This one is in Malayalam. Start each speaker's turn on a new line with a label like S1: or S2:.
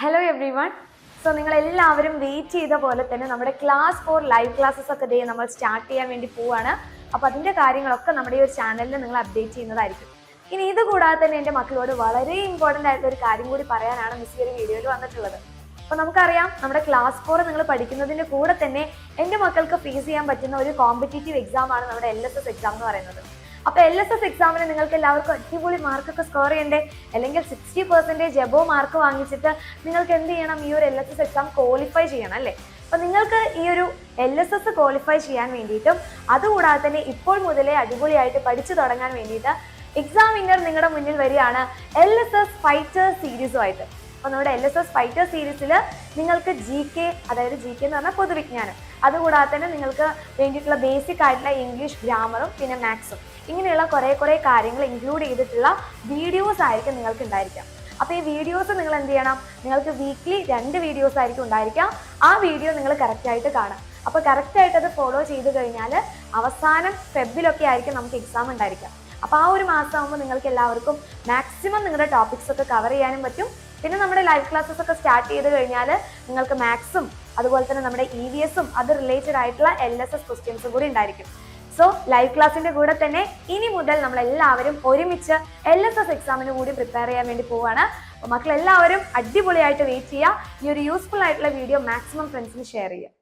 S1: Hello every one. സോ നിങ്ങളെല്ലാവരും വെയിറ്റ് ചെയ്ത പോലെ തന്നെ നമ്മുടെ ക്ലാസ് 4 ലൈവ് ക്ലാസ്സസ് ഒക്കെ നമ്മൾ സ്റ്റാർട്ട് ചെയ്യാൻ വേണ്ടി പോവാണ്. അപ്പോൾ അതിൻ്റെ കാര്യങ്ങളൊക്കെ നമ്മുടെ ഈ ഒരു ചാനലിൽ നിങ്ങൾ അപ്ഡേറ്റ് ചെയ്യുന്നതായിരിക്കും. ഇനി ഇത് കൂടാതെ തന്നെ എൻ്റെ മക്കളോട് വളരെ ഇമ്പോർട്ടൻ്റ് ആയിട്ടുള്ള ഒരു കാര്യം കൂടി പറയാനാണ് മിസ് ഈ ഒരു വീഡിയോയിൽ വന്നിട്ടുള്ളത്. അപ്പോൾ നമുക്കറിയാം നമ്മുടെ ക്ലാസ് 4 നിങ്ങൾ പഠിക്കുന്നതിൻ്റെ കൂടെ തന്നെ എൻ്റെ മക്കൾക്ക് ഫേസ് ചെയ്യാൻ പറ്റുന്ന ഒരു കോമ്പറ്റീറ്റീവ് എക്സാം ആണ് നമ്മുടെ LSS എക്സാം എന്ന് പറയുന്നത്. അപ്പോൾ LSS എക്സാമിന് നിങ്ങൾക്ക് എല്ലാവർക്കും അടിപൊളി മാർക്കൊക്കെ സ്കോർ ചെയ്യണ്ടേ, അല്ലെങ്കിൽ 60% എബോവ് മാർക്ക് വാങ്ങിച്ചിട്ട് നിങ്ങൾക്ക് എന്ത് ചെയ്യണം, ഈ ഒരു LSS എക്സാം ക്വാളിഫൈ ചെയ്യണം അല്ലേ. അപ്പോൾ നിങ്ങൾക്ക് ഈ ഒരു LSS ക്വാളിഫൈ ചെയ്യാൻ വേണ്ടിയിട്ടും അതുകൂടാതെ തന്നെ ഇപ്പോൾ മുതലേ അടിപൊളിയായിട്ട് പഠിച്ചു തുടങ്ങാൻ വേണ്ടിയിട്ട് എക്സാം വിന്നർ നിങ്ങളുടെ മുന്നിൽ വരികയാണ് LSS ഫൈറ്റർ സീരീസുമായിട്ട്. അപ്പോൾ നമ്മുടെ LSS ഫൈറ്റർ സീരീസിൽ നിങ്ങൾക്ക് GK, അതായത് GK എന്ന് പറഞ്ഞാൽ പൊതുവിജ്ഞാനം, അതുകൂടാതെ തന്നെ നിങ്ങൾക്ക് വേണ്ടിയിട്ടുള്ള ബേസിക് ആയിട്ടുള്ള ഇംഗ്ലീഷ് ഗ്രാമറും പിന്നെ മാത്സും, ഇങ്ങനെയുള്ള കുറേ കാര്യങ്ങൾ ഇൻക്ലൂഡ് ചെയ്തിട്ടുള്ള വീഡിയോസ് ആയിരിക്കും നിങ്ങൾക്ക് ഉണ്ടായിരിക്കാം. അപ്പോൾ ഈ വീഡിയോസ് നിങ്ങൾ എന്ത് ചെയ്യണം, നിങ്ങൾക്ക് വീക്ക്ലി 2 വീഡിയോസ് ആയിരിക്കും ഉണ്ടായിരിക്കാം. ആ വീഡിയോ നിങ്ങൾ കറക്റ്റായിട്ട് കാണാം. അപ്പോൾ കറക്റ്റായിട്ട് അത് ഫോളോ ചെയ്ത് കഴിഞ്ഞാൽ അവസാനം ഫെബ്രുവരിയിലൊക്കെ ആയിരിക്കും നമുക്ക് എക്സാം ഉണ്ടായിരിക്കാം. അപ്പോൾ ആ ഒരു മാസമാകുമ്പോൾ നിങ്ങൾക്ക് എല്ലാവർക്കും മാക്സിമം നിങ്ങളുടെ ടോപ്പിക്സ് ഒക്കെ കവർ ചെയ്യാനും പറ്റും. പിന്നെ നമ്മുടെ ലൈവ് ക്ലാസ്സസ് ഒക്കെ സ്റ്റാർട്ട് ചെയ്ത് കഴിഞ്ഞാൽ നിങ്ങൾക്ക് മാത്സും അതുപോലെ തന്നെ നമ്മുടെ EVSും അത് റിലേറ്റഡ് ആയിട്ടുള്ള LSS ക്വസ്റ്റ്യൻസും കൂടി ഉണ്ടായിരിക്കും. സോ ലൈവ് ക്ലാസ്സിന്റെ കൂടെ തന്നെ ഇനി മുതൽ നമ്മളെല്ലാവരും ഒരുമിച്ച് LSS എക്സാമിന് കൂടി പ്രിപ്പയർ ചെയ്യാൻ വേണ്ടി പോവുകയാണ്. അപ്പോൾ മക്കളെല്ലാവരും അടിപൊളിയായിട്ട് വെയിറ്റ് ചെയ്യുക. ഈ ഒരു യൂസ്ഫുൾ ആയിട്ടുള്ള വീഡിയോ മാക്സിമം ഫ്രണ്ട്സിന് ഷെയർ ചെയ്യുക.